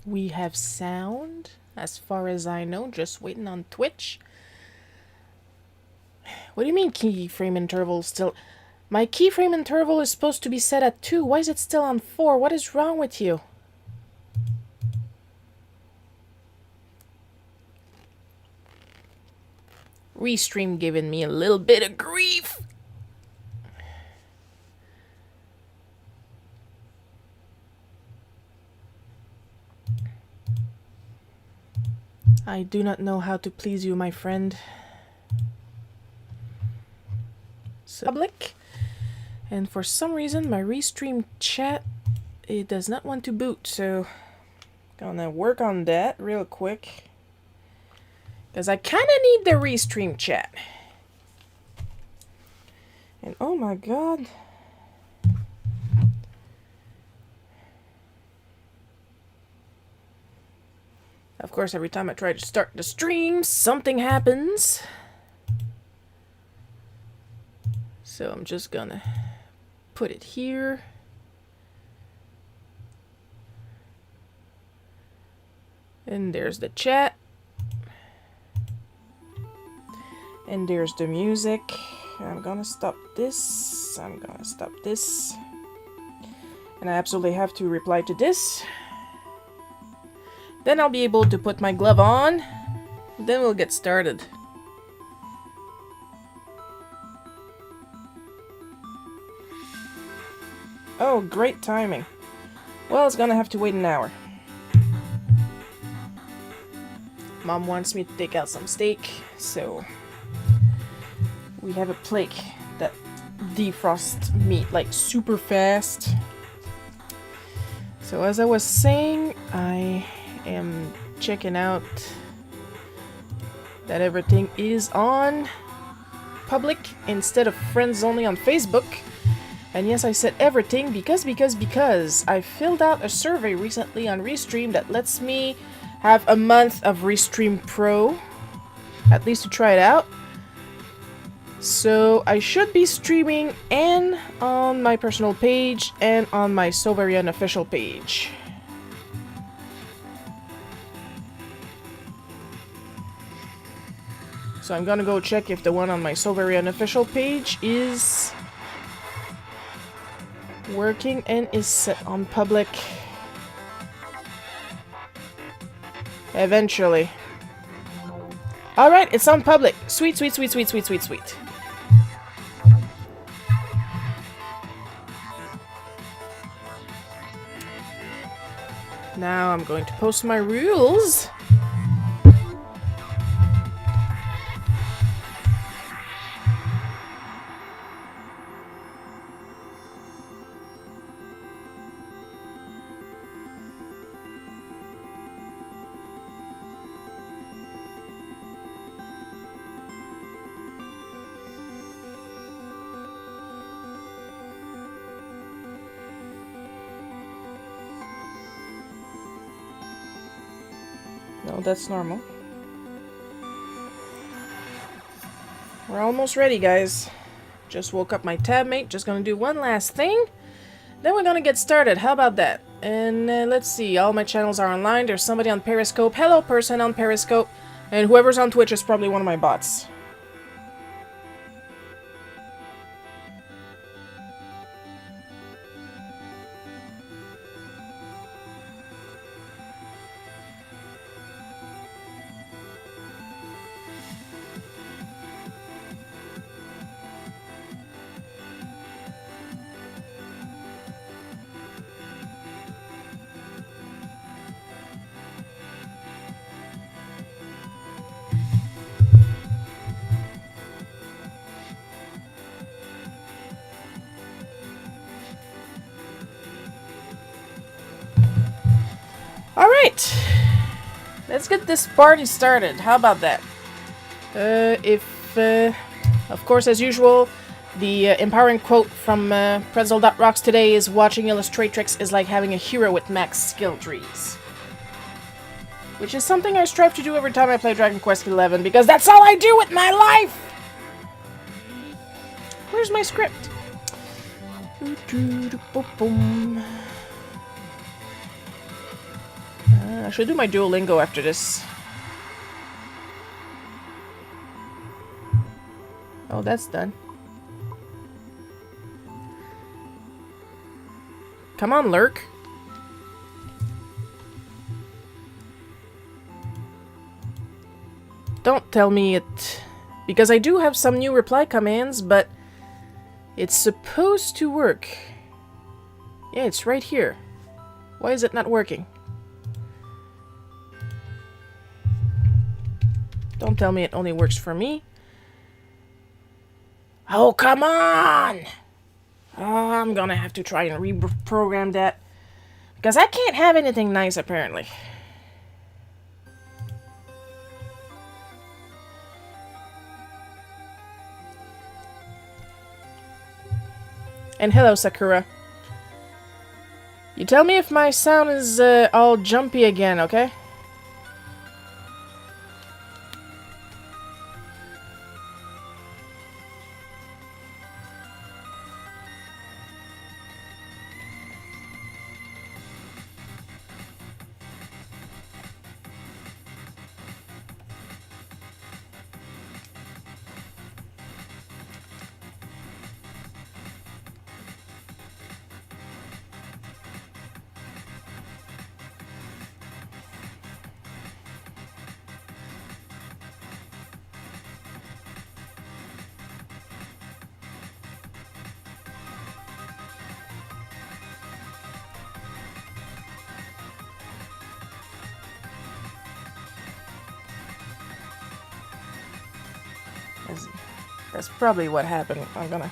We have sound, as far as I know, just waiting on Twitch. What do you mean keyframe interval still? My keyframe interval is supposed to be set at 2. Why is it still on 4? What is wrong with you? Restream giving me a little bit of grief. I do not know how to please you, my friend. So, public. And for some reason, my restream chat, it does not want to boot. So, gonna work on that real quick. Because I kind of need the restream chat. And oh my god. Of course, every time I try to start the stream, something happens. So I'm just gonna put it here. And there's the chat. And there's the music. I'm gonna stop this. I'm gonna stop this. And I absolutely have to reply to this. Then I'll be able to put my glove on. Then we'll get started. Oh, great timing. Well, it's gonna have to wait an hour. Mom wants me to take out some steak, so we have a plate that defrosts meat like super fast. So as I was saying, I am checking out that everything is on public instead of friends only on Facebook. And yes, I said everything because I filled out a survey recently on Restream that lets me have a month of Restream Pro, at least to try it out. So I should be streaming and on my personal page and on my So Very Unofficial page. So I'm gonna go check if the one on my So Very Unofficial page is working and is set on public. Eventually. Alright, it's on public. Sweet, sweet, sweet, sweet, sweet, sweet, sweet. Now I'm going to post my rules. No, that's normal. We're almost ready, guys. Just woke up my tab mate. Just gonna do one last thing. Then we're gonna get started. How about that? And let's see. All my channels are online. There's somebody on Periscope. Hello, person on Periscope. And whoever's on Twitch is probably one of my bots. Alright, let's get this party started. How about that? Of course, as usual, the empowering quote from Pretzel.rocks today is watching Illustratrix is like having a hero with max skill trees. Which is something I strive to do every time I play Dragon Quest XI, because that's all I do with my life! Where's my script? I should do my Duolingo after this. Oh, that's done. Come on, Lurk. Don't tell me it... Because I do have some new reply commands, but... It's supposed to work. Yeah, it's right here. Why is it not working? Don't tell me it only works for me. Oh, come on! Oh, I'm gonna have to try and reprogram that. Because I can't have anything nice, apparently. And hello, Sakura. You tell me if my sound is all jumpy again, okay? That's probably what happened. I'm gonna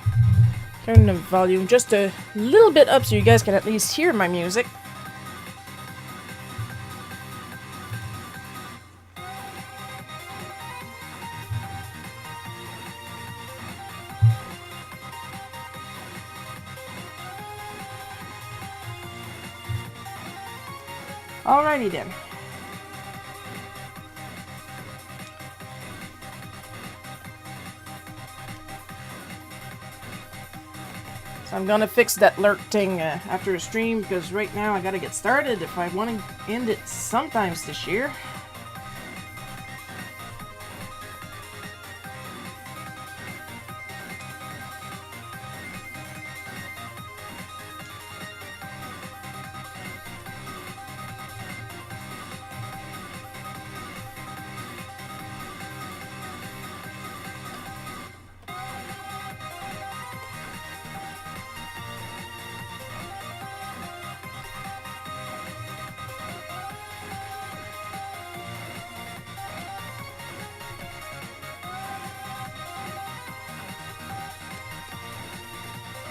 turn the volume just a little bit up so you guys can at least hear my music. Alrighty then. I'm gonna fix that lurk thing after the stream, because right now I gotta get started if I want to end it sometimes this year.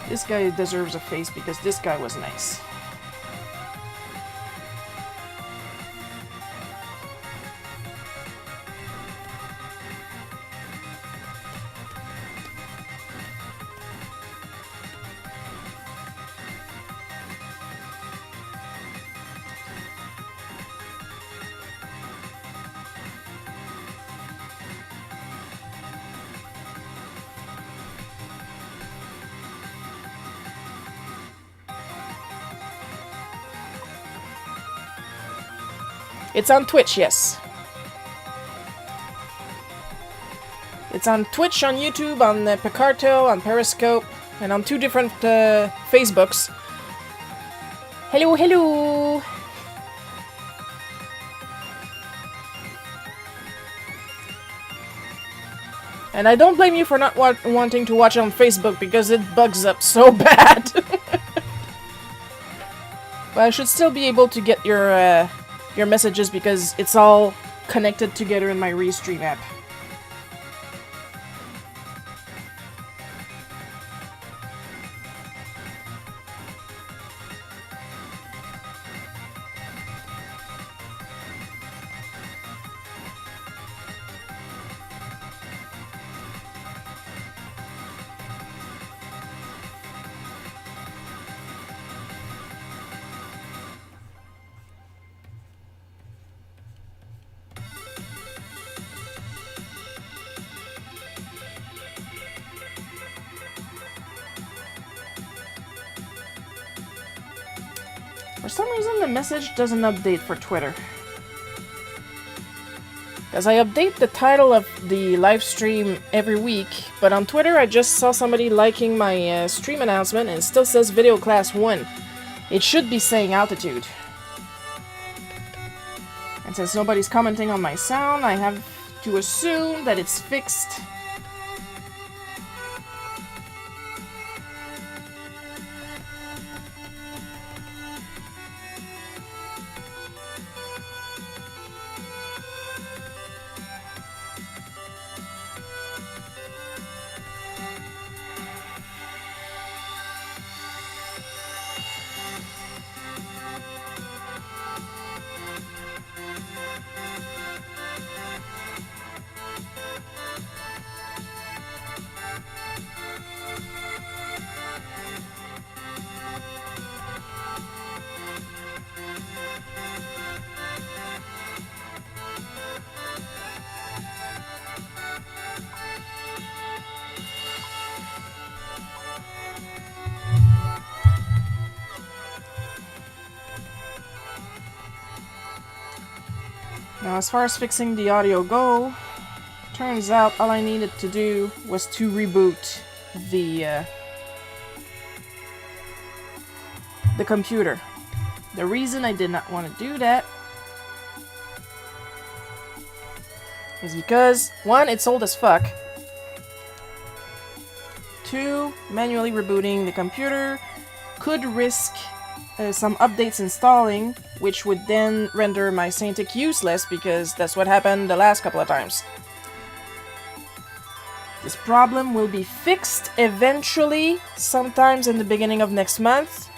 This guy deserves a face because this guy was nice. It's on Twitch, yes. It's on Twitch, on YouTube, on Picarto, on Periscope, and on 2 different Facebooks. Hello, hello! And I don't blame you for not wanting to watch it on Facebook, because it bugs up so bad. But I should still be able to get your messages because it's all connected together in my Restream app. For some reason, the message doesn't update for Twitter. Because I update the title of the live stream every week, but on Twitter I just saw somebody liking my stream announcement and it still says Video Class 1. It should be saying Altitude. And since nobody's commenting on my sound, I have to assume that it's fixed. Now, as far as fixing the audio go, turns out all I needed to do was to reboot the computer. The reason I did not want to do that is because, one, it's old as fuck. Two, manually rebooting the computer could risk some updates installing, which would then render my Saintic useless, because that's what happened the last couple of times. This problem will be fixed eventually, sometimes in the beginning of next month.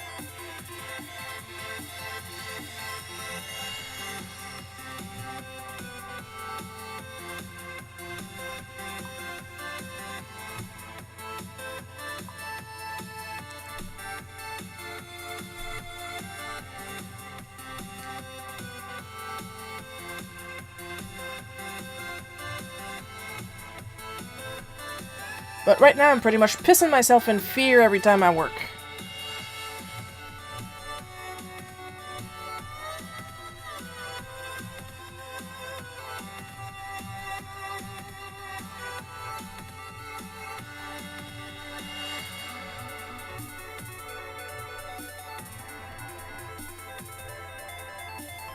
But right now I'm pretty much pissing myself in fear every time I work.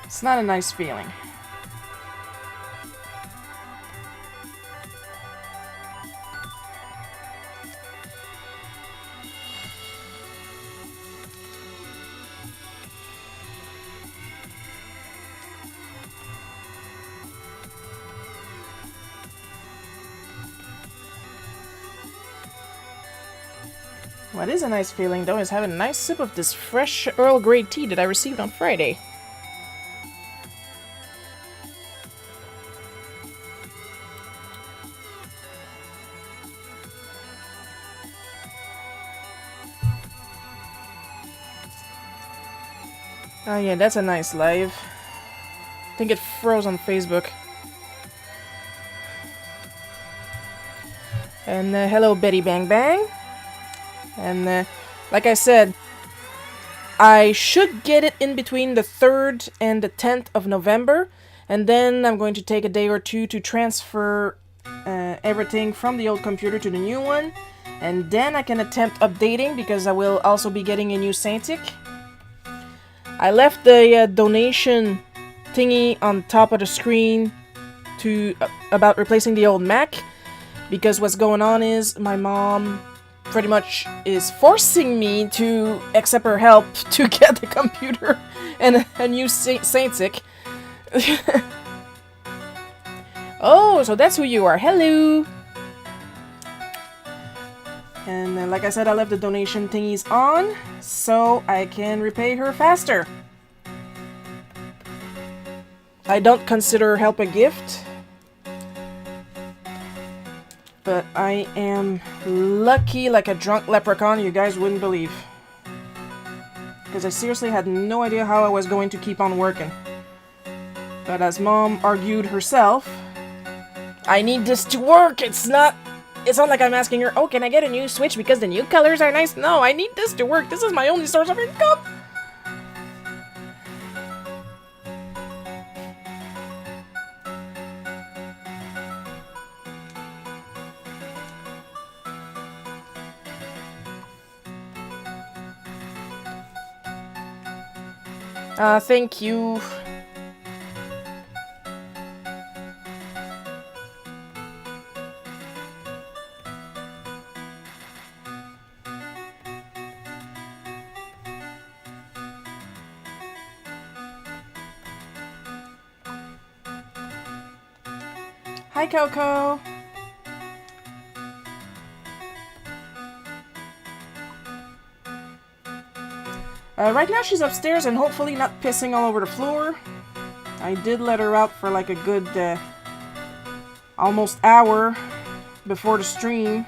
It's not a nice feeling. What is a nice feeling, though, is having a nice sip of this fresh Earl Grey tea that I received on Friday. Oh yeah, that's a nice live. I think it froze on Facebook. And hello, Betty Bang Bang. And like I said, I should get it in between the 3rd and the 10th of November. And then I'm going to take a day or two to transfer everything from the old computer to the new one. And then I can attempt updating, because I will also be getting a new Saintic. I left the donation thingy on top of the screen about replacing the old Mac, because what's going on is my mom pretty much is forcing me to accept her help to get the computer and a new Saintic. Oh, so that's who you are. Hello! And like I said, I left the donation thingies on so I can repay her faster. I don't consider help a gift, but I am lucky like a drunk leprechaun you guys wouldn't believe. Because I seriously had no idea how I was going to keep on working. But as Mom argued herself, I need this to work. It's not like I'm asking her, oh, can I get a new Switch because the new colors are nice? No, I need this to work. This is my only source of income. Thank you. Hi, Coco. Right now she's upstairs and hopefully not pissing all over the floor. I did let her out for like a good almost hour before the stream.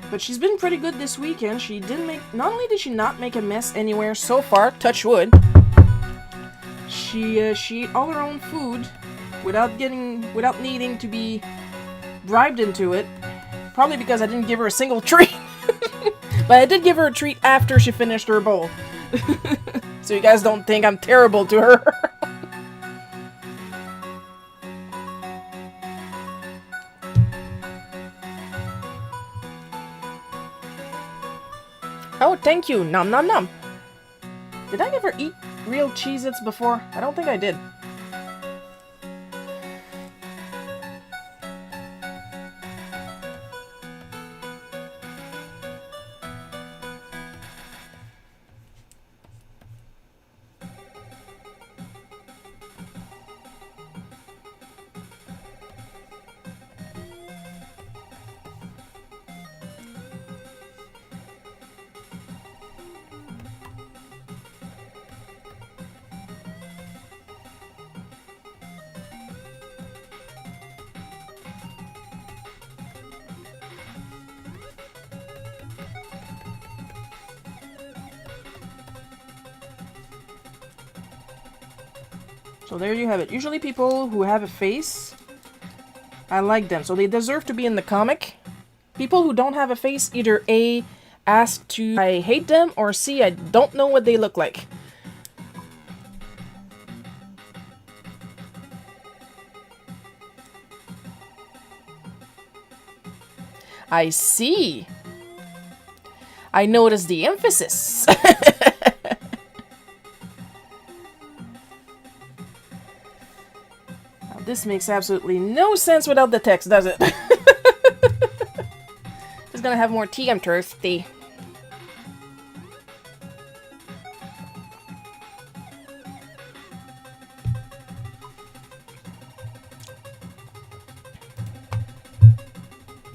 But she's been pretty good this weekend. She didn't make, not only did she not make a mess anywhere so far, touch wood, she ate all her own food without needing to be bribed into it. Probably because I didn't give her a single treat. But I did give her a treat after she finished her bowl. So you guys don't think I'm terrible to her. Oh, thank you. Nom nom nom. Did I ever eat real Cheez-Its before? I don't think I did. So there you have it. Usually people who have a face, I like them. So they deserve to be in the comic. People who don't have a face, either A, ask to I hate them, or C, I don't know what they look like. I see. I noticed the emphasis. This makes absolutely no sense without the text, does it? Just gonna have more tea, I'm thirsty.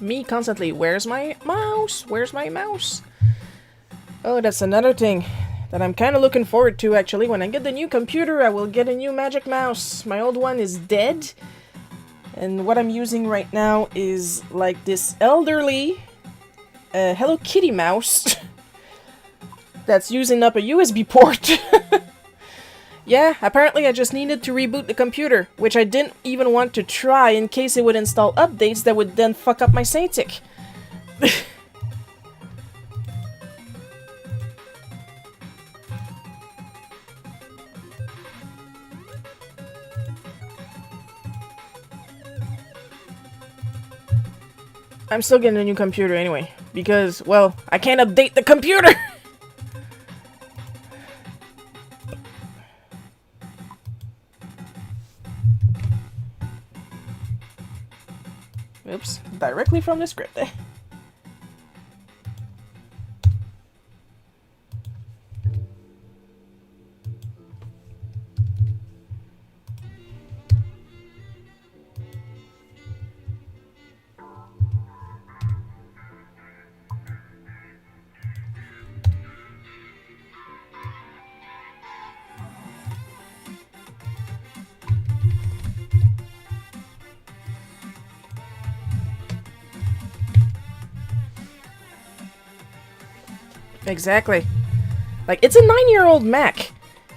Me constantly, where's my mouse? Where's my mouse? Oh, that's another thing that I'm kind of looking forward to, actually. When I get the new computer, I will get a new magic mouse. My old one is dead. And what I'm using right now is like this elderly Hello Kitty mouse that's using up a USB port. Yeah, apparently I just needed to reboot the computer, which I didn't even want to try in case it would install updates that would then fuck up my Saintic. I'm still getting a new computer anyway, because, well, I can't update the computer! Oops, directly from the script. Exactly. Like, it's a 9-year-old Mac,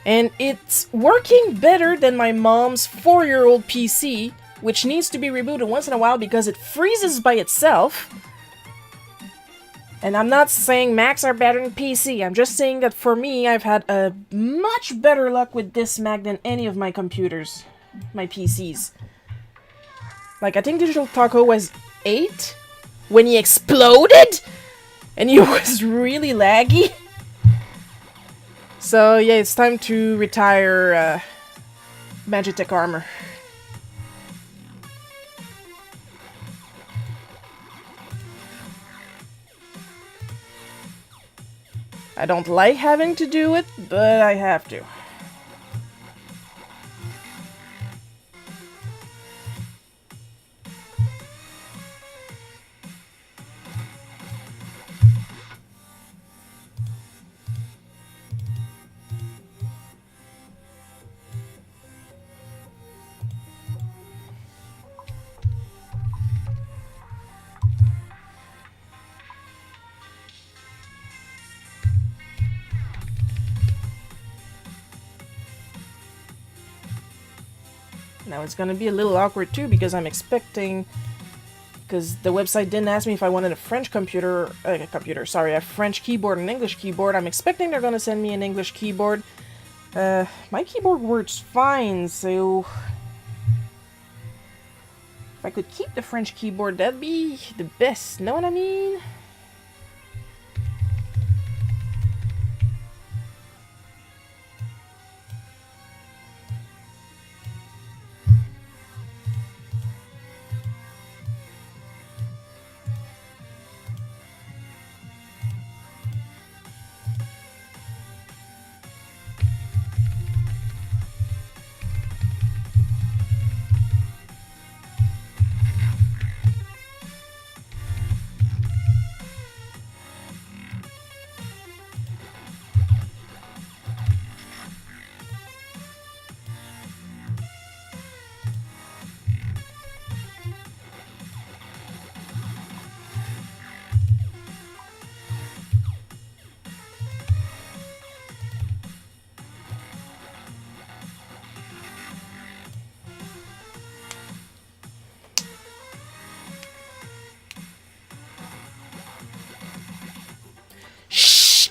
and it's working better than my mom's 4-year-old PC, which needs to be rebooted once in a while because it freezes by itself. And I'm not saying Macs are better than PC. I'm just saying that for me, I've had a much better luck with this Mac than any of my computers, my PCs. Like, I think Digital Taco was 8 when he exploded, and he was really laggy. So yeah, it's time to retire Magitech Armor. I don't like having to do it, but I have to. Now it's gonna be a little awkward too because I'm expecting, because the website didn't ask me if I wanted a French a French keyboard and English keyboard. I'm expecting they're gonna send me an English keyboard. My keyboard works fine, so if I could keep the French keyboard, that'd be the best. Know what I mean?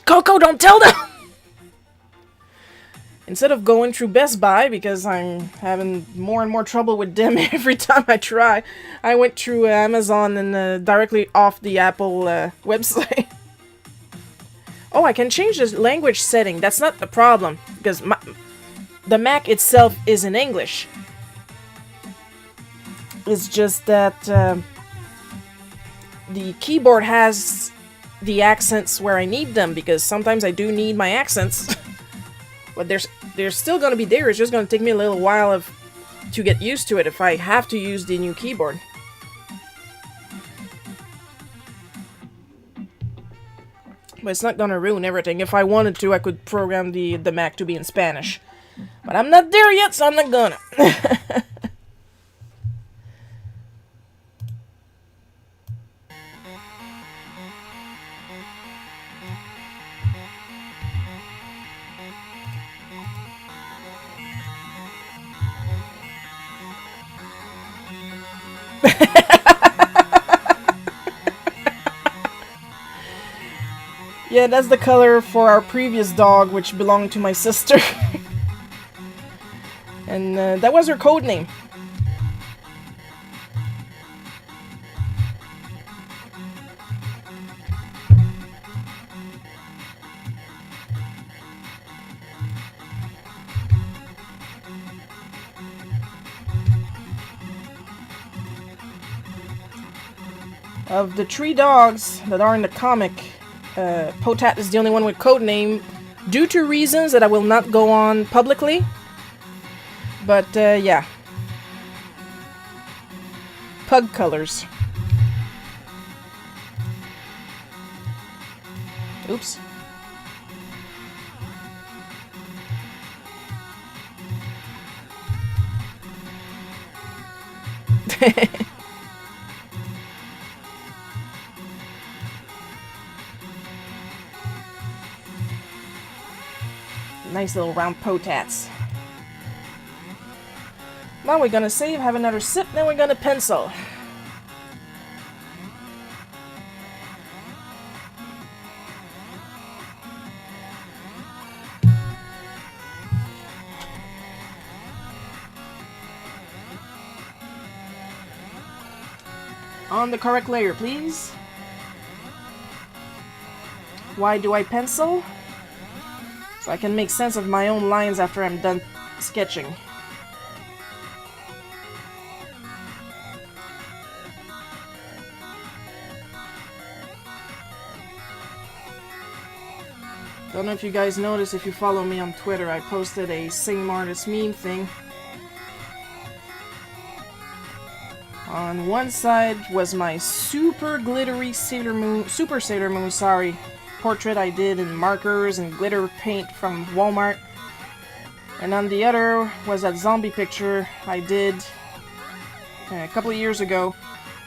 Coco, don't tell them! Instead of going through Best Buy, because I'm having more and more trouble with them every time I try, I went through Amazon and directly off the Apple website. Oh, I can change the language setting. That's not the problem, because the Mac itself is in English. It's just that the keyboard has the accents where I need them, because sometimes I do need my accents. But they're still gonna be there. It's just gonna take me a little while to get used to it if I have to use the new keyboard. But it's not gonna ruin everything. If I wanted to, I could program the Mac to be in Spanish. But I'm not there yet, so I'm not gonna. Yeah, that's the color for our previous dog, which belonged to my sister. And that was her code name. Of the 3 dogs that are in the comic, Potat is the only one with code name, due to reasons that I will not go on publicly. But yeah, pug colors. Oops. Nice little round potats. Now we're gonna save, have another sip, then we're gonna pencil. On the correct layer, please. Why do I pencil? So I can make sense of my own lines after I'm done sketching. Don't know if you guys noticed, if you follow me on Twitter, I posted a same artist meme thing. On one side was my super glittery Sailor Moon, portrait I did in markers and glitter paint from Walmart. And on the other was that zombie picture I did a couple of years ago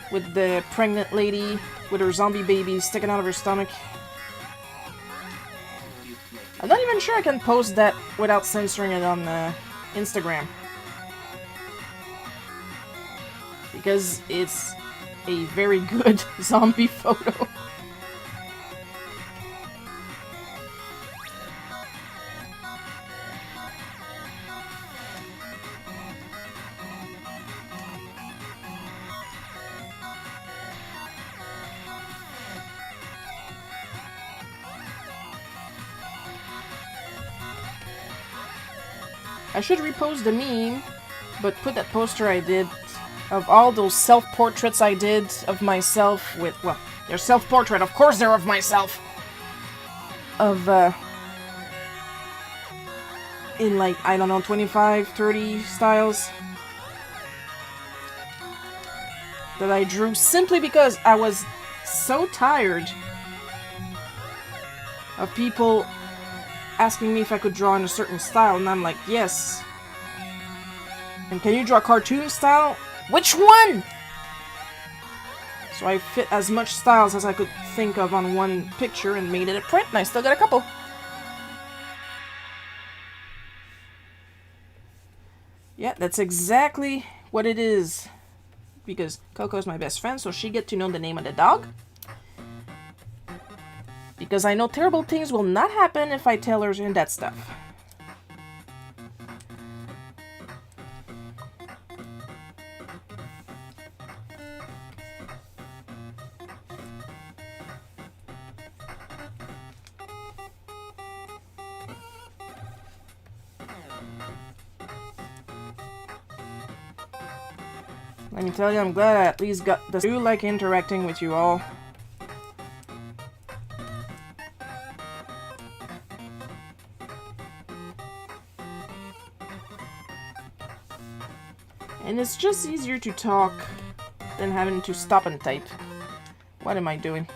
with the pregnant lady with her zombie baby sticking out of her stomach. I'm not even sure I can post that without censoring it on Instagram. Because it's a very good zombie photo. I should repost the meme, but put that poster I did of all those self-portraits I did of myself with, well, they're self-portrait, of course they're of myself! Of, in like, I don't know, 25, 30 styles. That I drew simply because I was so tired of people asking me if I could draw in a certain style, and I'm like, yes. And can you draw cartoon style? Which one? So I fit as much styles as I could think of on one picture and made it a print, and I still got a couple. Yeah, that's exactly what it is. Because Coco's my best friend, so she get to know the name of the dog. Because I know terrible things will not happen if I tell her and that stuff. Let me tell you, I'm glad I at least got the... I do like interacting with you all. And it's just easier to talk than having to stop and type. What am I doing?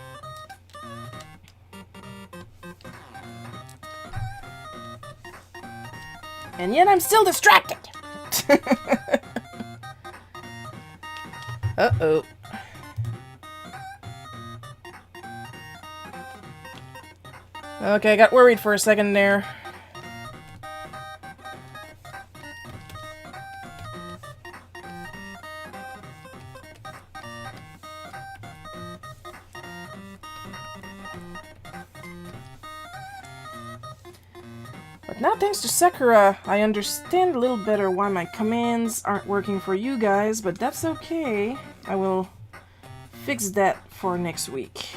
And yet I'm still distracted! Uh-oh. Okay, I got worried for a second there. But now, thanks to Sakura, I understand a little better why my commands aren't working for you guys, but that's okay. I will fix that for next week.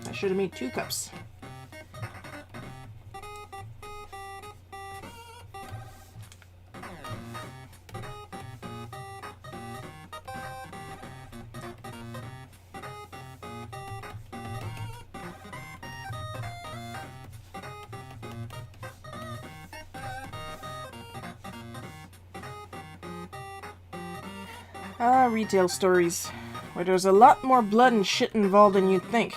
I should have made 2 cups. Ah, retail stories, where there's a lot more blood and shit involved than you'd think.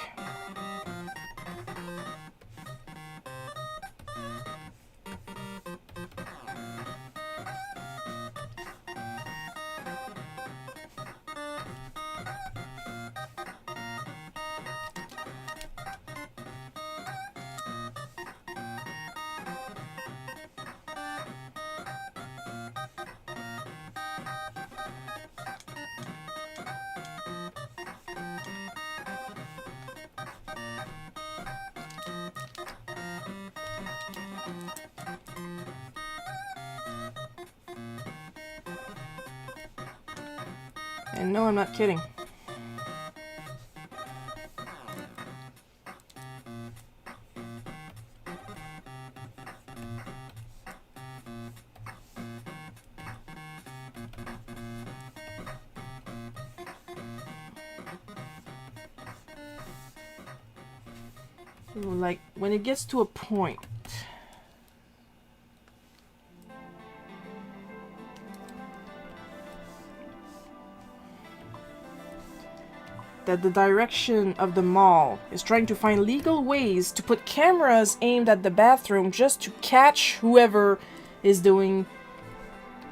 And no, I'm not kidding. Like, when it gets to a point that the direction of the mall is trying to find legal ways to put cameras aimed at the bathroom just to catch whoever is doing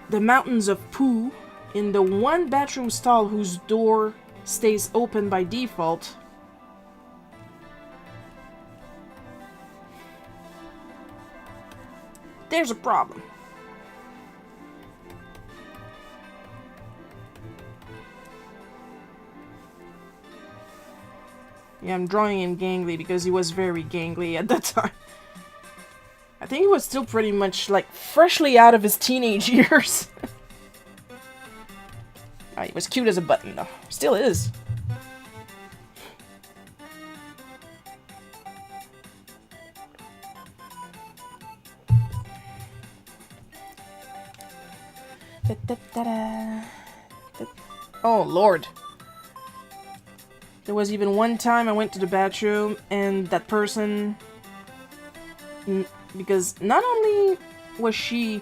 the mountains of poo in the one bathroom stall whose door stays open by default. There's a problem. Yeah, I'm drawing him gangly because he was very gangly at that time. I think he was still pretty much, like, freshly out of his teenage years. He was cute as a button, though. Still is. Oh, Lord. There was even one time I went to the bathroom and that person... Because not only was she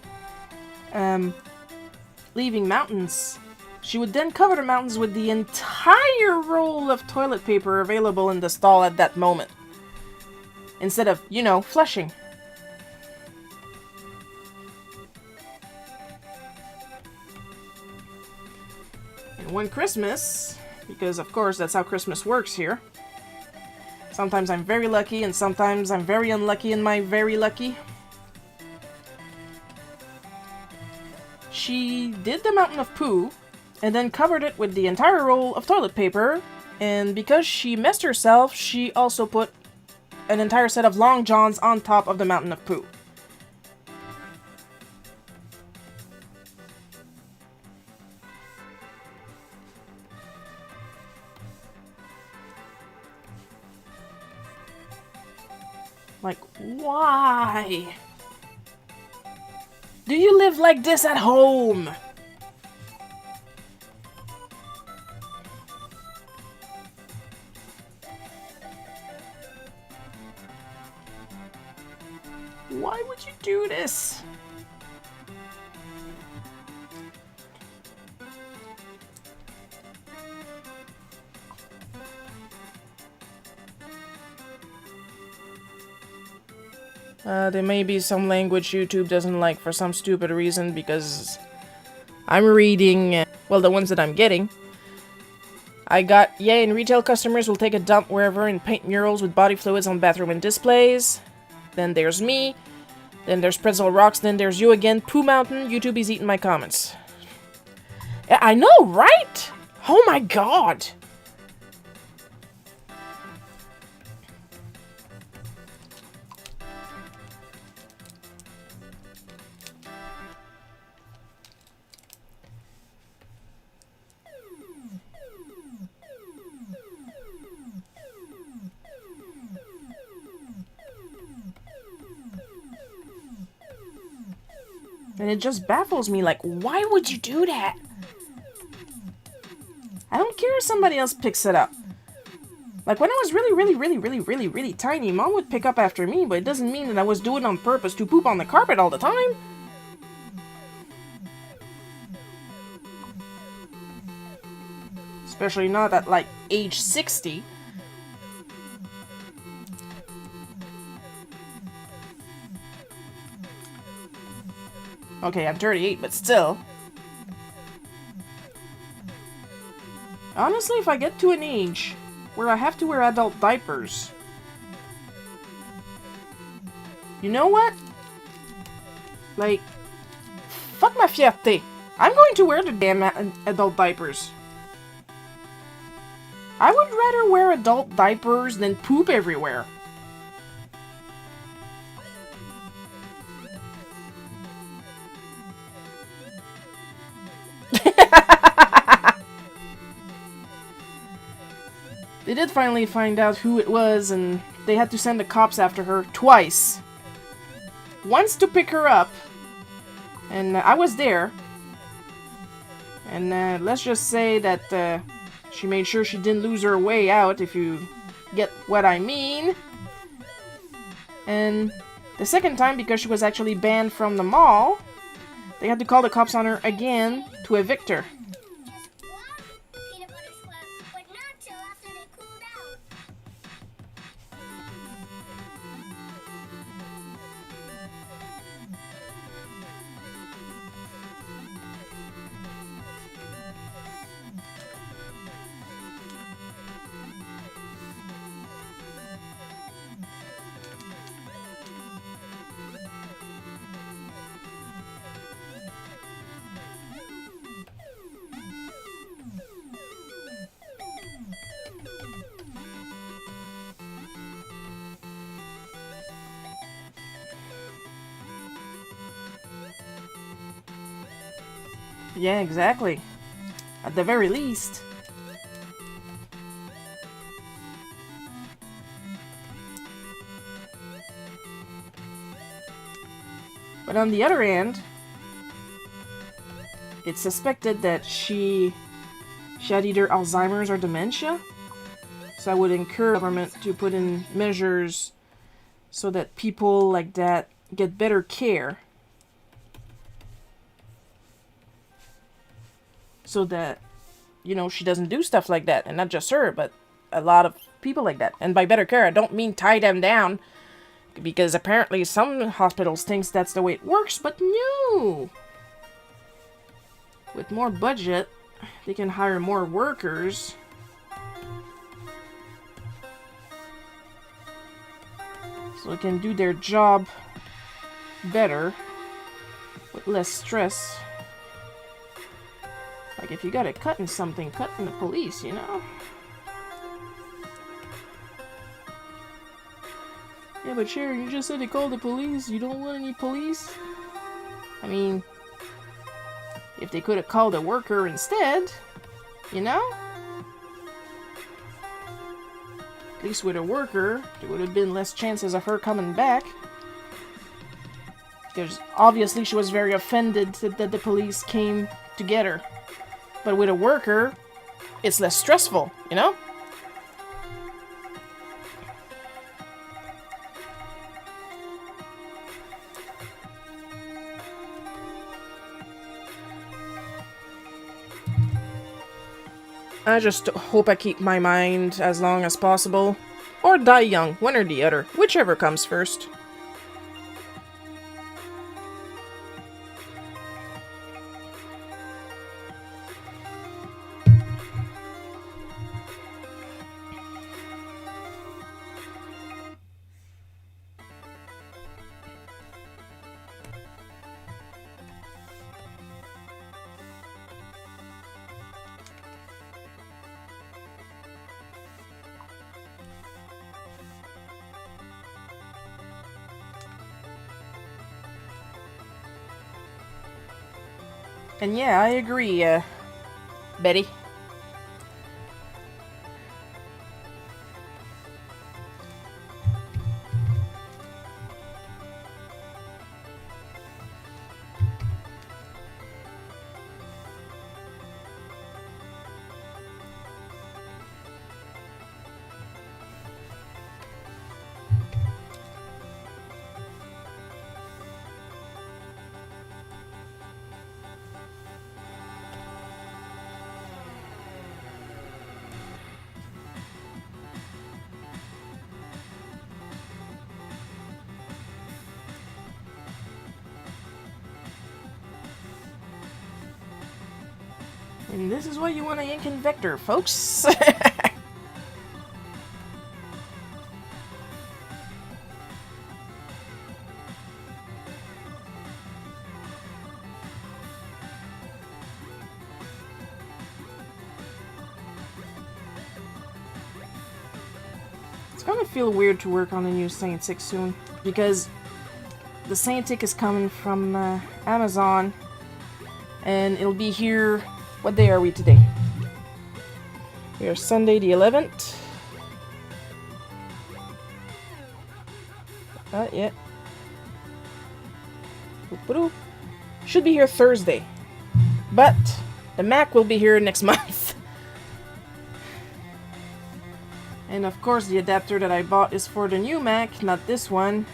leaving mountains, she would then cover the mountains with the entire roll of toilet paper available in the stall at that moment. Instead of, you know, flushing. And one Christmas, because of course that's how Christmas works here. Sometimes I'm very lucky and sometimes I'm very unlucky in my very lucky. She did the mountain of poo and then covered it with the entire roll of toilet paper, and because she messed herself, she also put an entire set of long johns on top of the mountain of poo. Like, why? Do you live like this at home? Why would you do this? There may be some language YouTube doesn't like for some stupid reason because I'm reading, well, the ones that I'm getting. I got, yay, and retail customers will take a dump wherever and paint murals with body fluids on bathroom and displays. Then there's me. Then there's Pretzel Rocks. Then there's you again. Poo Mountain. YouTube is eating my comments. I know, right? Oh my god. And it just baffles me, like, why would you do that? I don't care if somebody else picks it up. Like, when I was really tiny, Mom would pick up after me, but it doesn't mean that I was doing it on purpose to poop on the carpet all the time. Especially not at, like, age 60. Okay, I'm 38, but still. Honestly, if I get to an age where I have to wear adult diapers, you know what? Like, fuck ma fierté. I'm going to wear the damn adult diapers. I would rather wear adult diapers than poop everywhere. They did finally find out who it was, and they had to send the cops after her twice. Once to pick her up, and I was there. And let's just say that she made sure she didn't lose her way out, if you get what I mean. And the second time, because she was actually banned from the mall, they had to call the cops on her again to evict her. Yeah, exactly. At the very least. But on the other hand, it's suspected that she had either Alzheimer's or dementia. So I would encourage the government to put in measures so that people like that get better care. So that, you know, she doesn't do stuff like that. And not just her, but a lot of people like that. And by better care, I don't mean tie them down. Because apparently some hospitals think that's the way it works, but no! With more budget, they can hire more workers. So they can do their job better. With less stress. Like, if you gotta cut in something, cut in the police, you know? Yeah, but Sharon, you just said they called the police. You don't want any police? I mean, if they could have called a worker instead, you know? At least with a worker, there would have been less chances of her coming back. Because obviously she was very offended that the police came to get her. But with a worker, it's less stressful, you know? I just hope I keep my mind as long as possible. Or die young, one or the other, whichever comes first. And yeah, I agree, Betty. And this is why you want a Yankin Vector, folks. It's gonna feel weird to work on a new Saint 6 soon, because the Saint is coming from Amazon, and it'll be here. What day are we today? We are Sunday the 11th. Not yet. Should be here Thursday. But the Mac will be here next month. And of course the adapter that I bought is for the new Mac, not this one,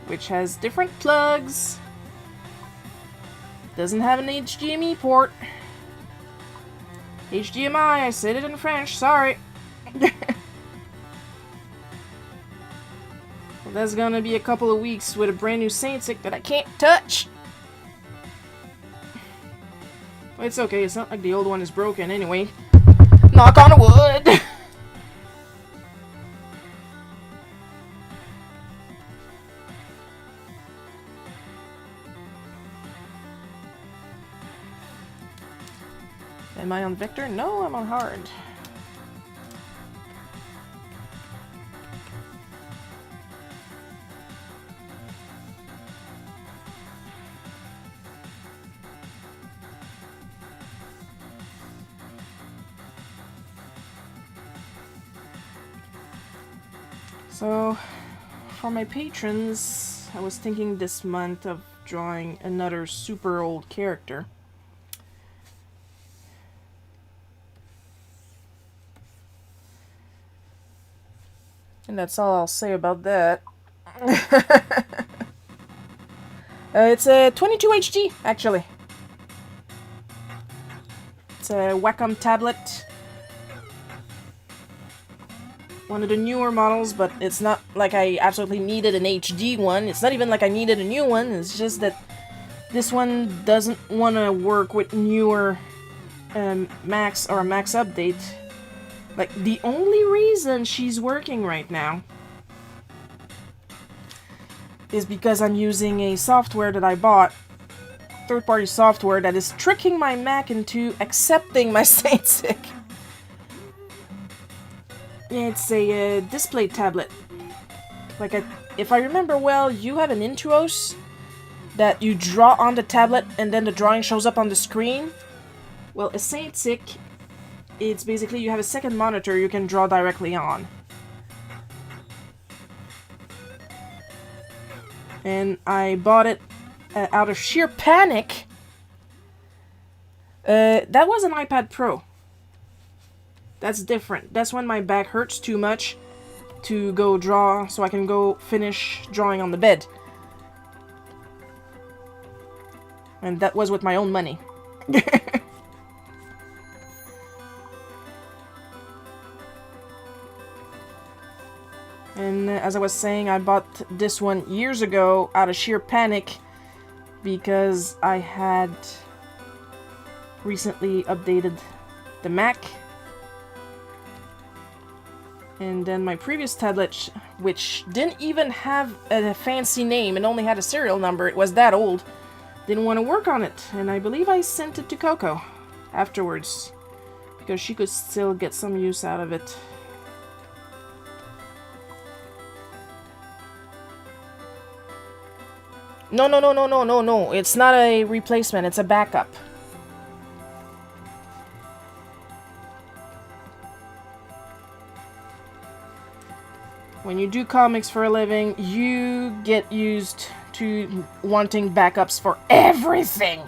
which has different plugs. Doesn't have an HDMI port. HDMI, I said it in French, sorry. Well, that's gonna be a couple of weeks with a brand new Saint-Sic that I can't touch. Well, it's okay, it's not like the old one is broken anyway. Knock on wood! Am I on Vector? No, I'm on hard. So, for my patrons, I was thinking this month of drawing another super old character. And that's all I'll say about that. It's a 22 HD, actually. It's a Wacom tablet. One of the newer models, but it's not like I absolutely needed an HD one. It's not even like I needed a new one. It's just that this one doesn't want to work with newer Macs or a Max update. Like, the only reason she's working right now is because I'm using a software that I bought, third-party software, that is tricking my Mac into accepting my Saint-Sic. It's a display tablet. Like, if I remember well, you have an Intuos that you draw on the tablet and then the drawing shows up on the screen. Well, a Saint-Sic, it's basically you have a second monitor you can draw directly on. And I bought it out of sheer panic. That was an iPad Pro. That's different. That's when my back hurts too much to go draw, so I can go finish drawing on the bed. And that was with my own money. And as I was saying, I bought this one years ago out of sheer panic because I had recently updated the Mac. And then my previous tablet, which didn't even have a fancy name and only had a serial number, it was that old, didn't want to work on it. And I believe I sent it to Coco afterwards because she could still get some use out of it. No. It's not a replacement. It's a backup. When you do comics for a living, you get used to wanting backups for everything.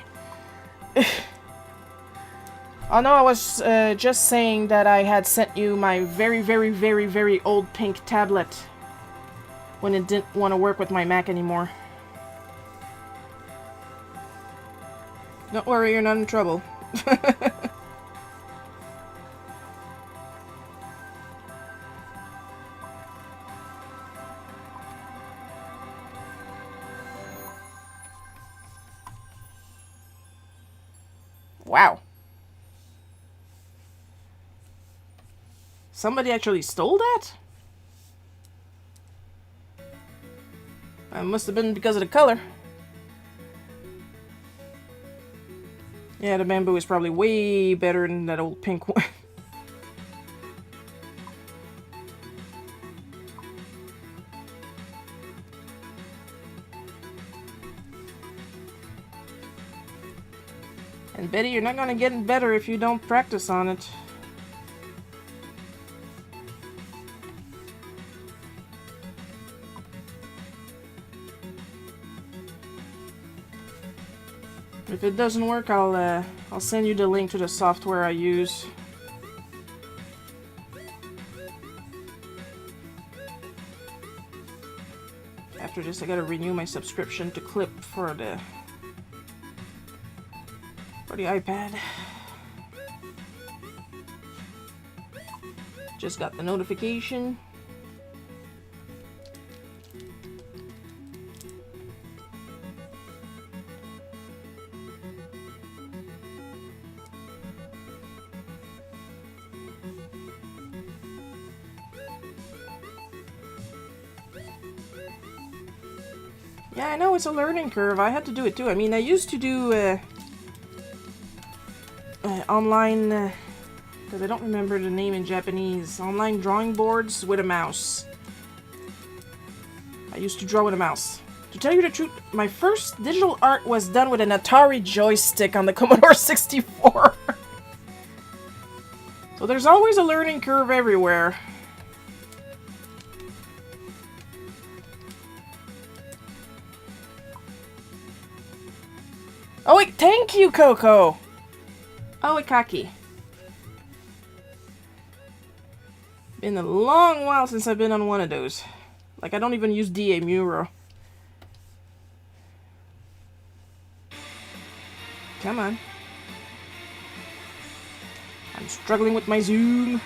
Oh no, I was just saying that I had sent you my very old pink tablet when it didn't want to work with my Mac anymore. Don't worry, you're not in trouble. Wow. Somebody actually stole that? It must have been because of the color. Yeah, the bamboo is probably way better than that old pink one. And Betty, you're not gonna get better if you don't practice on it. If it doesn't work, I'll send you the link to the software I use. After this, I gotta renew my subscription to Clip for the iPad. Just got the notification. Yeah, I know it's a learning curve. I had to do it too. I mean, I used to do online, because I don't remember the name in Japanese, online drawing boards with a mouse. I used to draw with a mouse. To tell you the truth, my first digital art was done with an Atari joystick on the Commodore 64. So there's always a learning curve everywhere. Oh wait, thank you, Coco! Oh, Ikaki. Been a long while since I've been on one of those. Like, I don't even use DA Muro. Come on. I'm struggling with my zoom.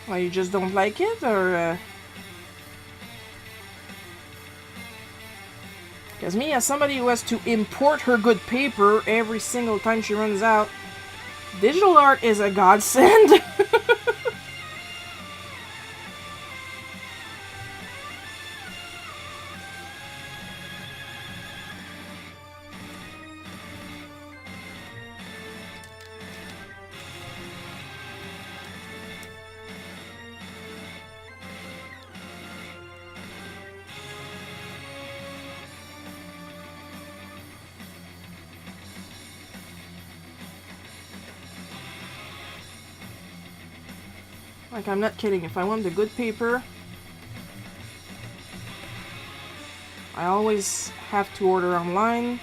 Why, you just don't like it, or Because me, as somebody who has to import her good paper every single time she runs out, digital art is a godsend. Like, I'm not kidding. If I want the good paper, I always have to order online,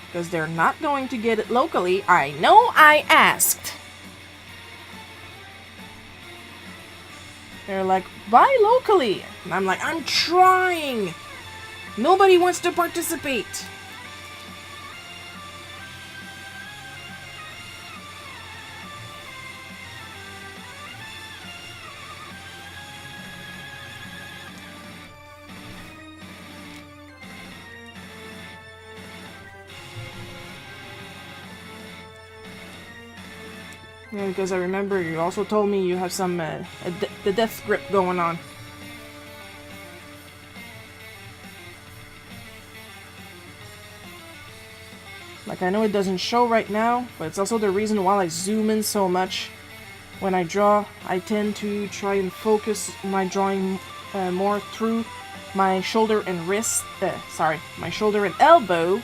because they're not going to get it locally. I know I asked. They're like, buy locally. And I'm like, I'm trying. Nobody wants to participate. Yeah, because I remember you also told me you have some, the death grip going on. Like, I know it doesn't show right now, but it's also the reason why I zoom in so much. When I draw, I tend to try and focus my drawing more through my shoulder and wrist, my shoulder and elbow.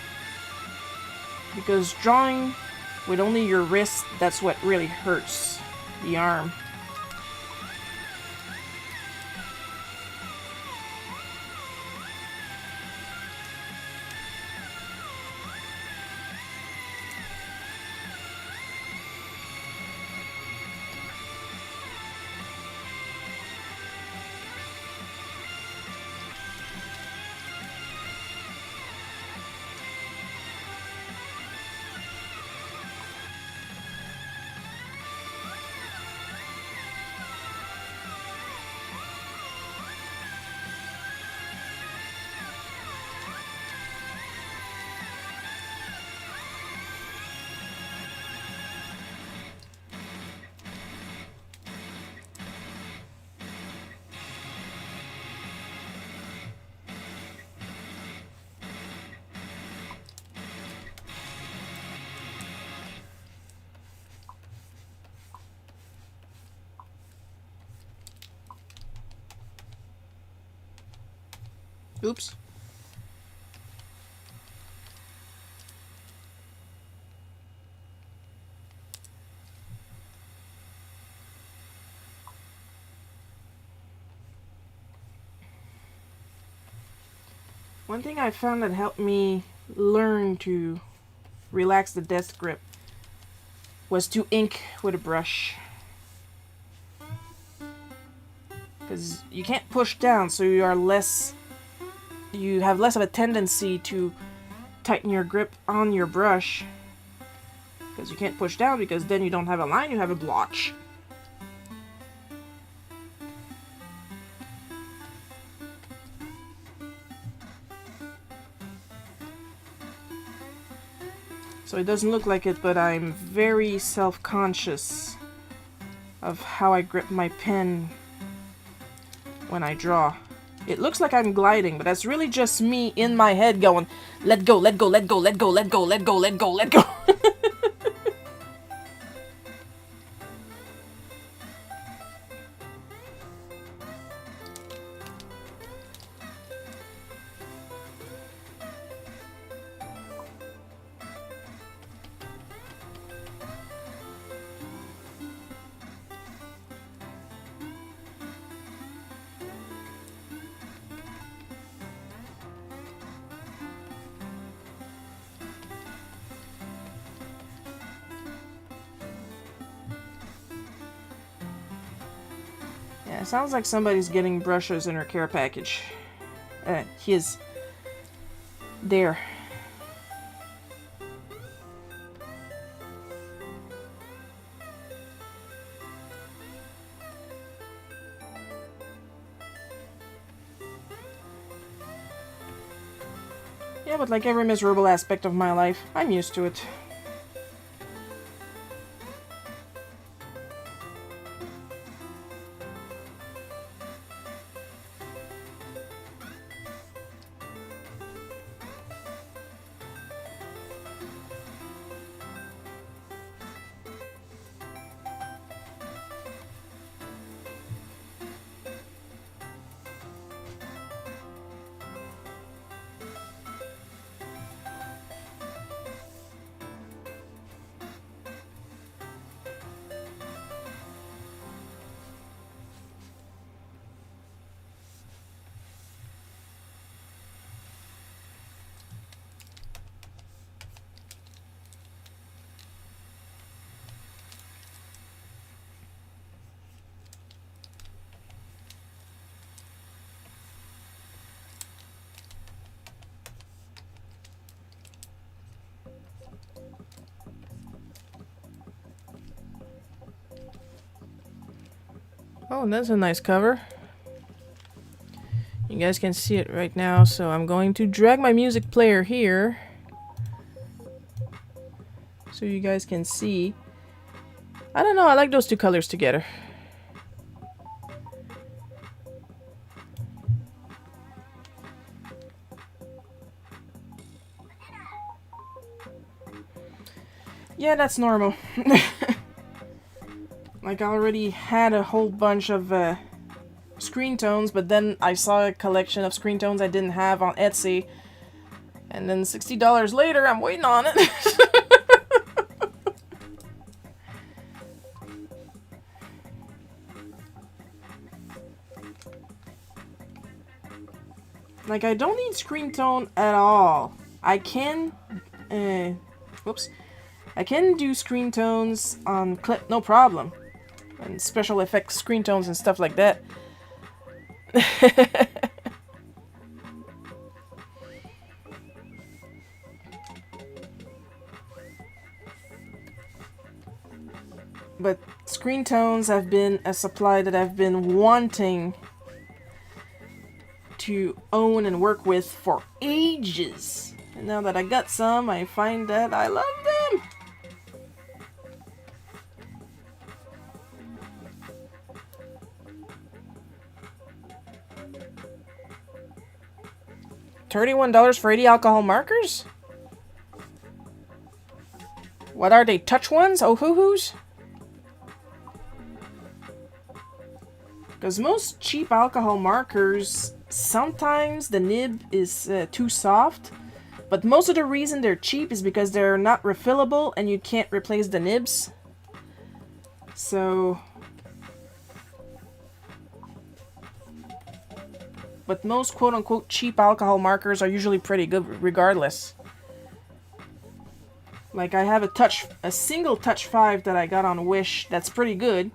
Because drawing with only your wrist, that's what really hurts the arm. Oops. One thing I found that helped me learn to relax the desk grip was to ink with a brush. Because you can't push down, so you have less of a tendency to tighten your grip on your brush. Because you can't push down, because then you don't have a line, you have a blotch. So it doesn't look like it, but I'm very self-conscious of how I grip my pen when I draw. It looks like I'm gliding, but that's really just me in my head going, let go, let go, let go, let go, let go, let go, let go, let go. Yeah, it sounds like somebody's getting brushes in her care package. His. There. Yeah, but like every miserable aspect of my life, I'm used to it. Oh, that's a nice cover. You guys can see it right now, so I'm going to drag my music player here so you guys can see. I don't know, I like those two colors together. Yeah, that's normal. Like, I already had a whole bunch of screen tones, but then I saw a collection of screen tones I didn't have on Etsy. And then $60 later, I'm waiting on it. Like, I don't need screen tone at all. I can, whoops. I can do screen tones on clip, no problem. And special effects screen tones and stuff like that. But screen tones have been a supply that I've been wanting to own and work with for ages. And now that I got some, I find that I love them. $31 for 80 alcohol markers? What are they, touch ones? Oh, hoo-hoos? Because most cheap alcohol markers sometimes the nib is too soft, but most of the reason they're cheap is because they're not refillable and you can't replace the nibs. So... But most quote-unquote cheap alcohol markers are usually pretty good regardless. Like I have a single Touch 5 that I got on Wish that's pretty good.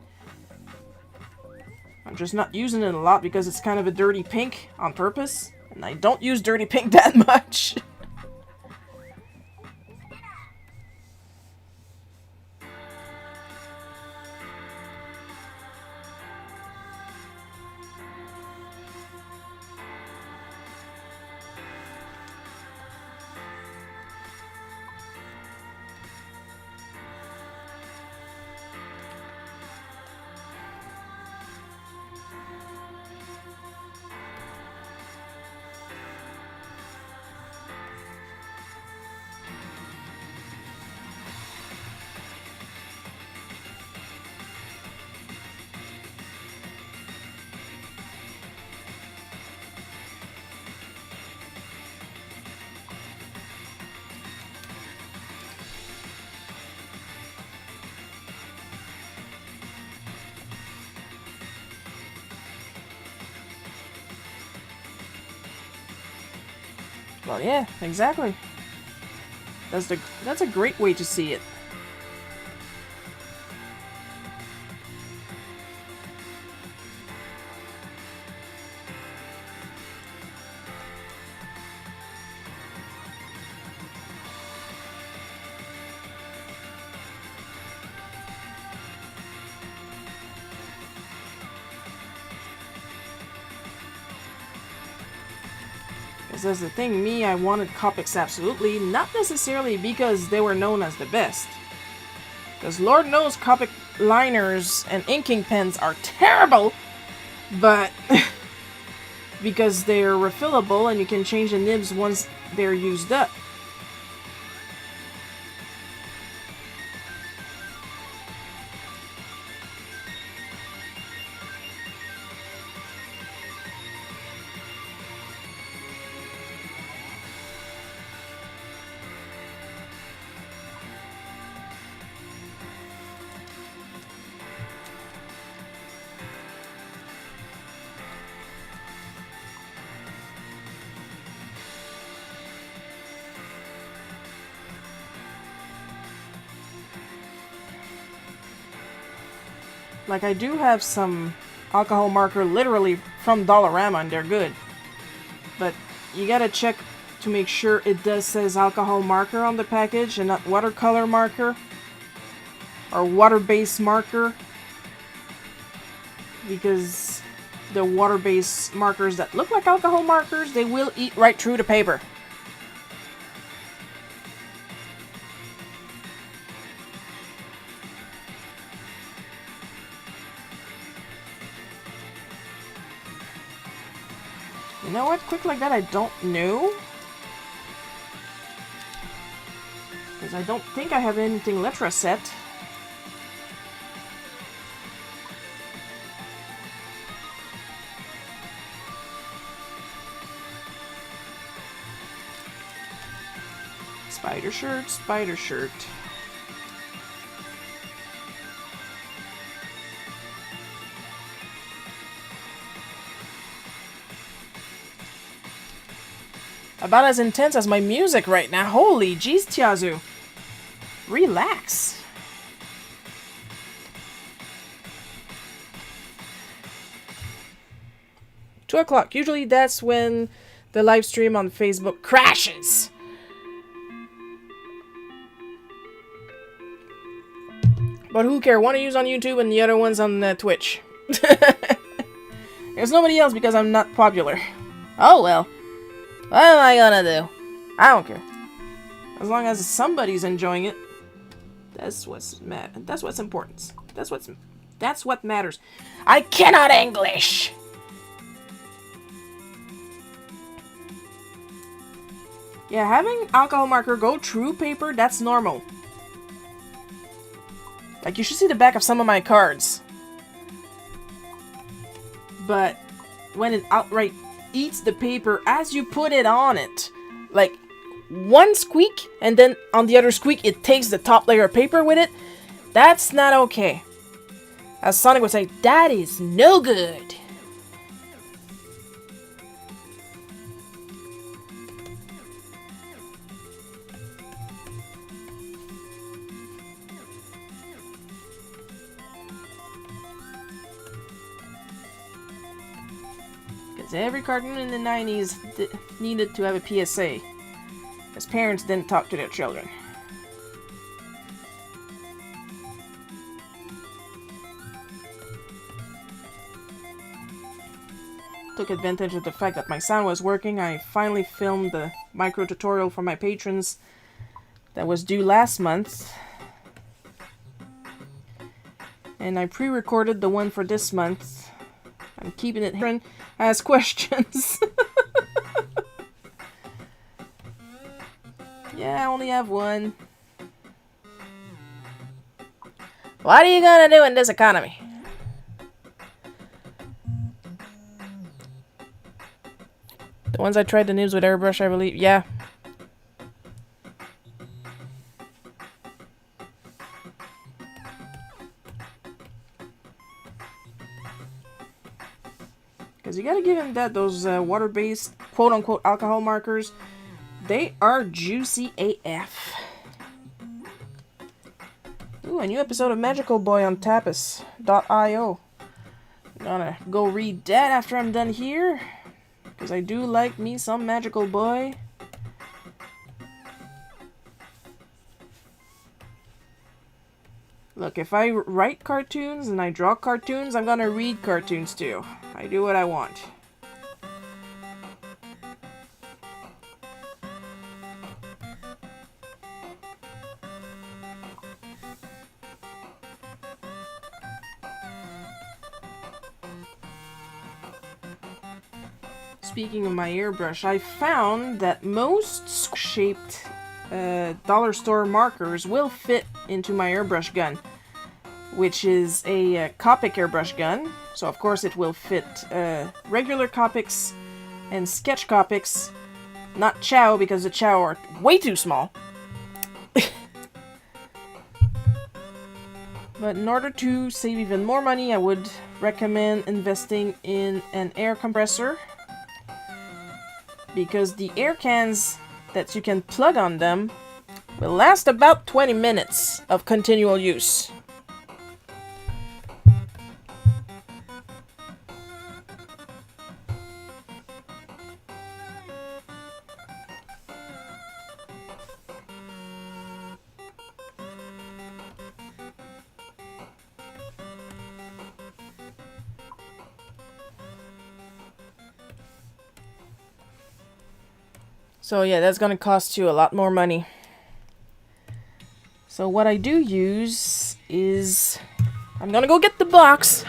I'm just not using it a lot because it's kind of a dirty pink on purpose. And I don't use dirty pink that much. Well, yeah, exactly. That's a great way to see it. That's the thing, I wanted Copics absolutely, not necessarily because they were known as the best. Because Lord knows Copic liners and inking pens are terrible, but because they're refillable and you can change the nibs once they're used up. Like, I do have some alcohol marker literally from Dollarama and they're good. But you gotta check to make sure it does says alcohol marker on the package and not watercolor marker or water-based marker. Because the water-based markers that look like alcohol markers, they will eat right through the paper. You know what? Quick like that, I don't know. Because I don't think I have anything Letra set. Spider shirt, spider shirt. About as intense as my music right now. Holy jeez, Tiazu. Relax. $2:00. Usually that's when the live stream on Facebook crashes. But who cares? One of you's on YouTube and the other one's on Twitch. There's nobody else because I'm not popular. Oh well. What am I gonna do? I don't care. As long as somebody's enjoying it, that's what's that's what's important. That's what matters. I cannot English. Yeah, having alcohol marker go through paper, that's normal. Like, you should see the back of some of my cards. But when it outright eats the paper as you put it on it. Like, one squeak, and then on the other squeak, it takes the top layer of paper with it. That's not okay. As Sonic would say, that is no good. Because every cartoon in the 90s needed to have a PSA. Because parents didn't talk to their children. Took advantage of the fact that my sound was working. I finally filmed the micro tutorial for my patrons that was due last month. And I pre-recorded the one for this month. I'm keeping it here. Ask questions. Yeah, I only have one. What are you gonna do in this economy? The ones I tried the nibs with airbrush, I believe. Yeah. Because you gotta give him that, those water-based, quote-unquote, alcohol markers, they are juicy AF. Ooh, a new episode of Magical Boy on Tapas.io. I'm gonna go read that after I'm done here. Because I do like me some Magical Boy. Look, if I write cartoons and I draw cartoons, I'm gonna read cartoons too. I do what I want. Speaking of my airbrush, I found that most shaped dollar store markers will fit into my airbrush gun, which is a Copic airbrush gun. So of course it will fit regular Copics and sketch Copics, not Chow, because the Chow are way too small. But in order to save even more money, I would recommend investing in an air compressor, because the air cans that you can plug on them will last about 20 minutes of continual use. So yeah, that's gonna cost you a lot more money. So what I do use is... I'm gonna go get the box.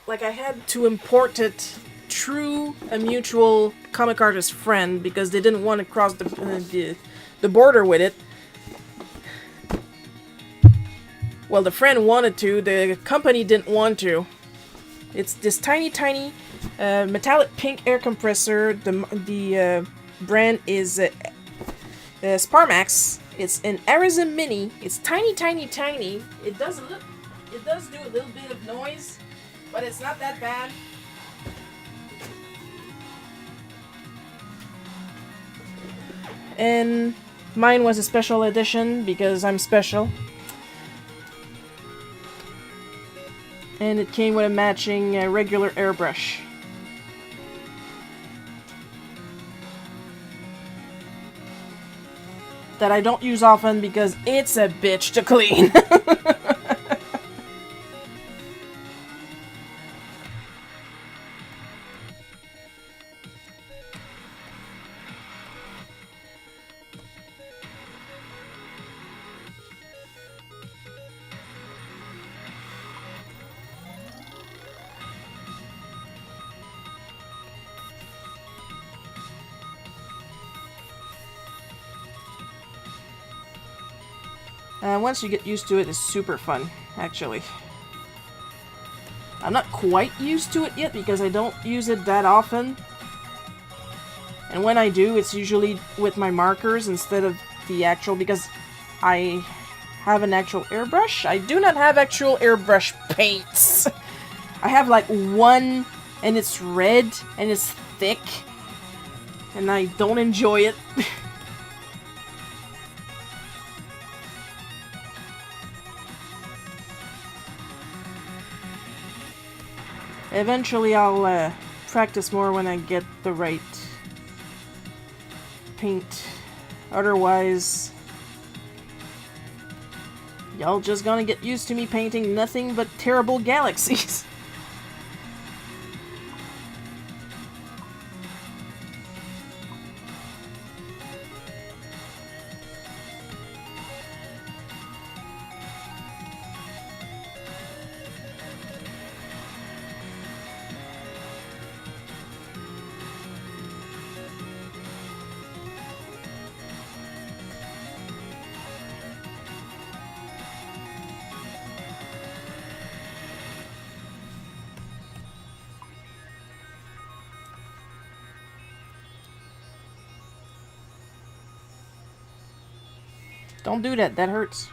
Like, I had to import it through a mutual comic artist friend because they didn't want to cross the border with it. Well, the friend wanted to, the company didn't want to. It's this tiny, tiny metallic pink air compressor. The brand is Sparmax. It's an Arizona Mini. It's tiny, tiny, tiny. It does do a little bit of noise, but it's not that bad. And mine was a special edition because I'm special. And it came with a matching regular airbrush. That I don't use often because it's a bitch to clean. Once you get used to it, it's super fun, actually. I'm not quite used to it yet because I don't use it that often. And when I do, it's usually with my markers instead of the actual, because I have an actual airbrush. I do not have actual airbrush paints. I have like one, and it's red, and it's thick, and I don't enjoy it. Eventually I'll practice more when I get the right paint. Otherwise, y'all just gonna get used to me painting nothing but terrible galaxies. Don't do that, that hurts.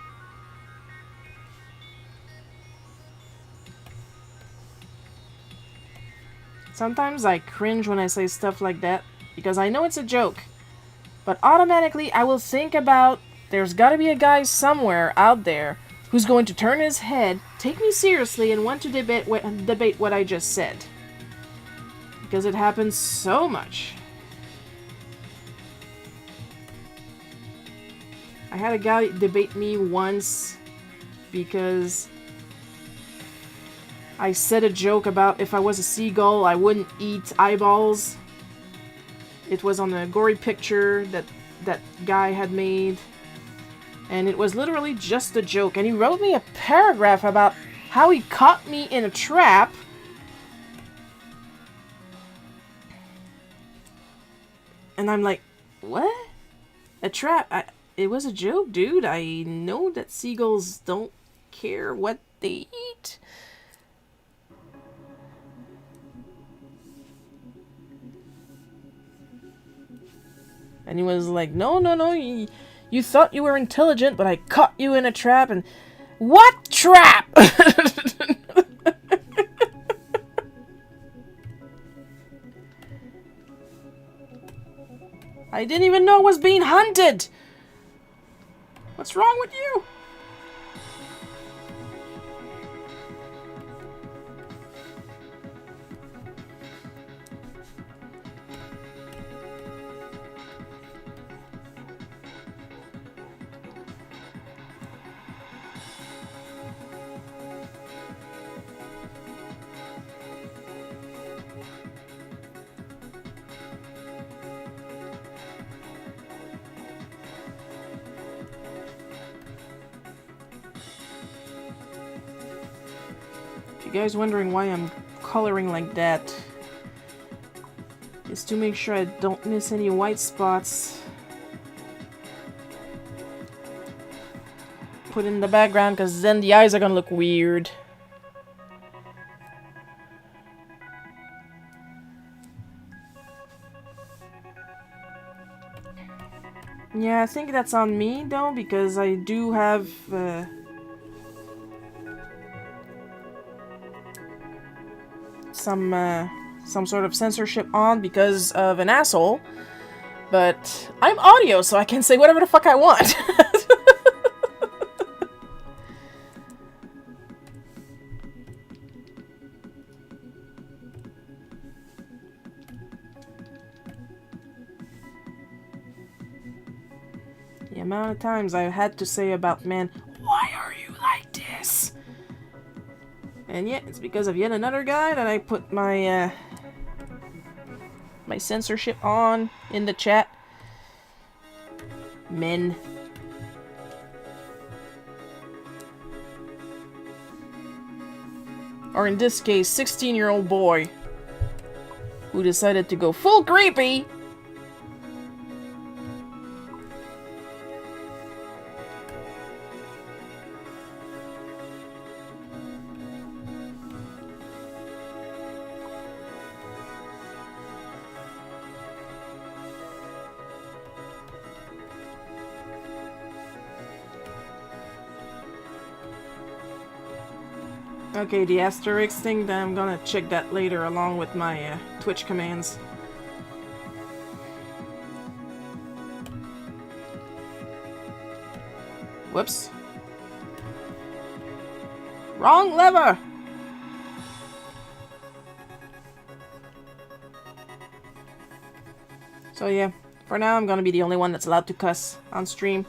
Sometimes I cringe when I say stuff like that, because I know it's a joke. But automatically I will think about, there's gotta be a guy somewhere out there who's going to turn his head, take me seriously, and want to debate what I just said. Because it happens so much. I had a guy debate me once because I said a joke about if I was a seagull, I wouldn't eat eyeballs. It was on a gory picture that guy had made. And it was literally just a joke. And he wrote me a paragraph about how he caught me in a trap. And I'm like, what? A trap? It was a joke, dude. I know that seagulls don't care what they eat. And he was like, no, you thought you were intelligent, but I caught you in a trap. And what trap? I didn't even know I was being hunted. What's wrong with you? If you guys wondering why I'm coloring like that, is to make sure I don't miss any white spots. Put in the background, because then the eyes are gonna look weird. Yeah, I think that's on me though, because I do have some sort of censorship on because of an asshole. But I'm audio, so I can say whatever the fuck I want. The amount of times I had to say about men, why are you like this? And yet, it's because of yet another guy that I put my my censorship on in the chat. Men. Or in this case, 16-year-old boy who decided to go full creepy. Okay, the asterisk thing, then I'm gonna check that later along with my Twitch commands. Whoops. Wrong lever! So yeah, for now I'm gonna be the only one that's allowed to cuss on stream.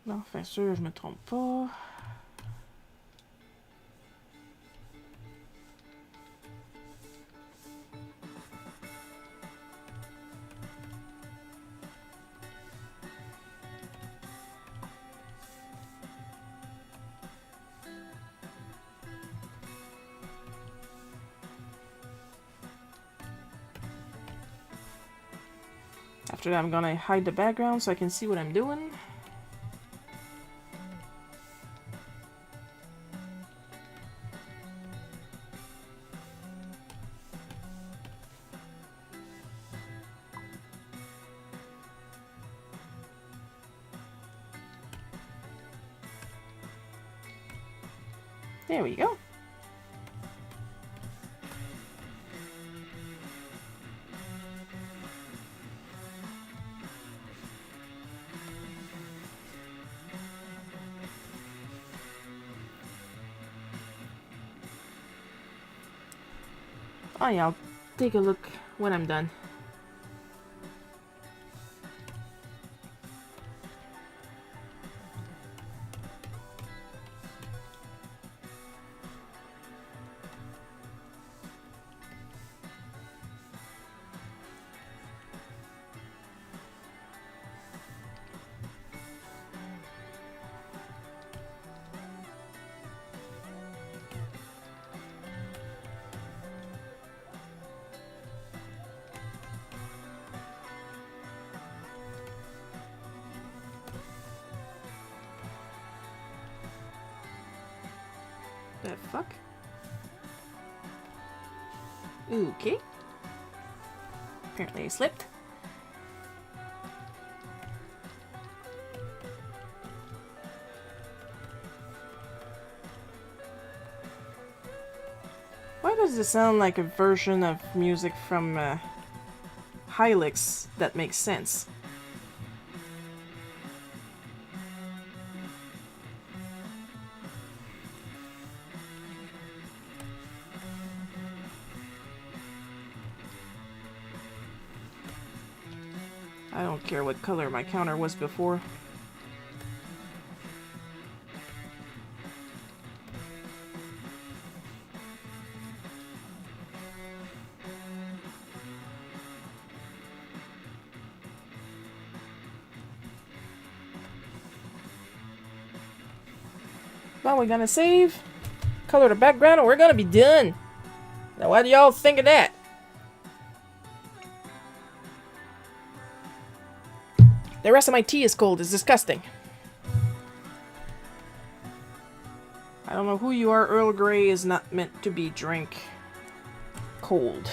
Non, enfin sûr, je me trompe pas. After that, I'm gonna hide the background so I can see what I'm doing. There we go. Oh yeah, I'll take a look when I'm done. The fuck? Okay. Apparently I slipped. Why does this sound like a version of music from Hylix that makes sense? I don't care what color my counter was before. Well, we're gonna save, color the background, and we're gonna be done. Now, what do y'all think of that? The rest of my tea is cold. It's disgusting. I don't know who you are. Earl Grey is not meant to be drank cold.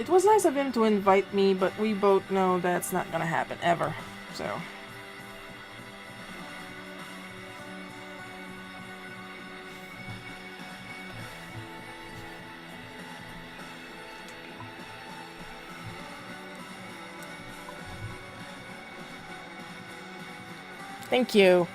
It was nice of him to invite me, but we both know that's not gonna happen ever, so... Thank you.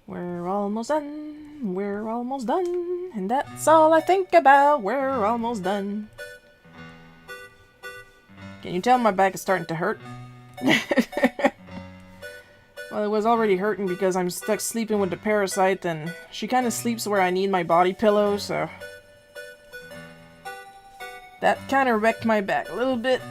We're almost done, we're almost done, and that's all I think about, we're almost done. Can you tell my back is starting to hurt? Well, it was already hurting because I'm stuck sleeping with the parasite, and she kind of sleeps where I need my body pillow, so... that kind of wrecked my back a little bit.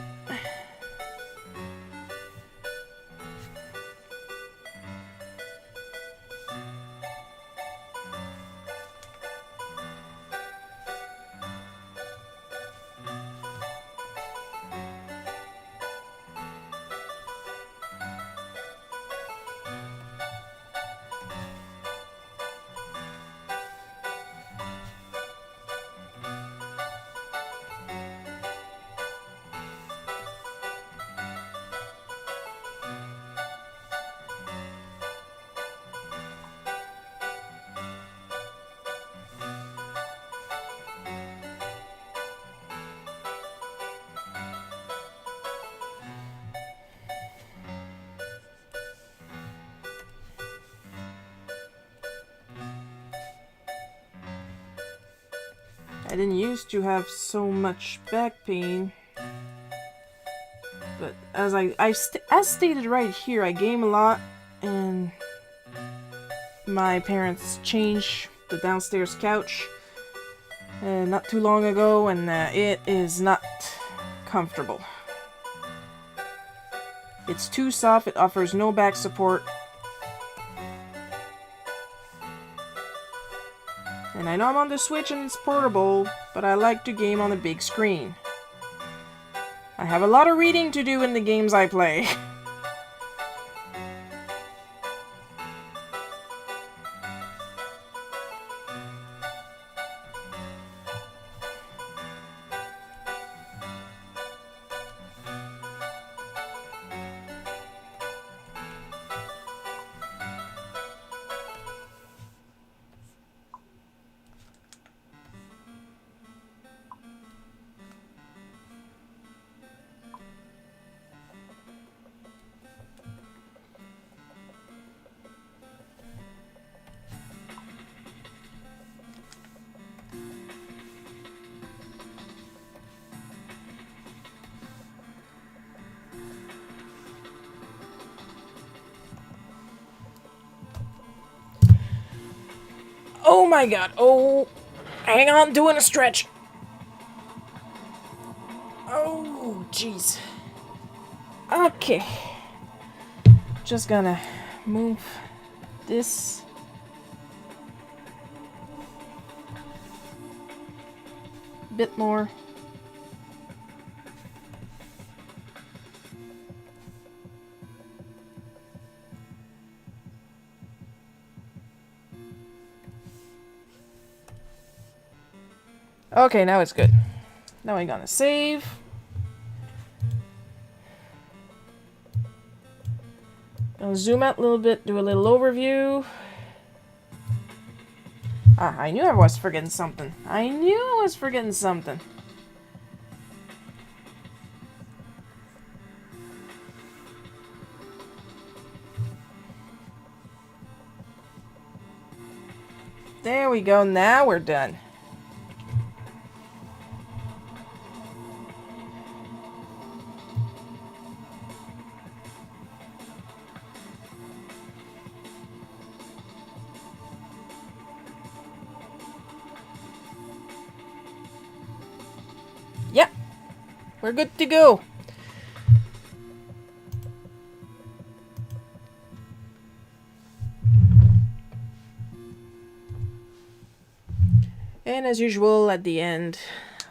I didn't used to have so much back pain, but as stated right here, I game a lot, and my parents changed the downstairs couch not too long ago, and it is not comfortable. It's too soft, it offers no back support. And I know I'm on the Switch and it's portable, but I like to game on a big screen. I have a lot of reading to do in the games I play. Oh my god, oh, hang on, doing a stretch. Oh, jeez. Okay. Just gonna move this. Bit more. Okay, now it's good. Now I'm gonna save. I'll zoom out a little bit, do a little overview. Ah, I knew I was forgetting something. I knew I was forgetting something. There we go. Now we're done. Yep. We're good to go. And as usual, at the end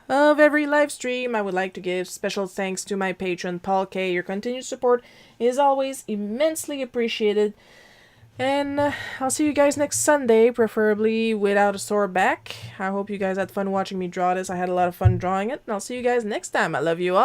of every live stream, I would like to give special thanks to my patron, Paul K. Your continued support is always immensely appreciated. And I'll see you guys next Sunday, preferably without a sore back. I hope you guys had fun watching me draw this. I had a lot of fun drawing it. And I'll see you guys next time. I love you all.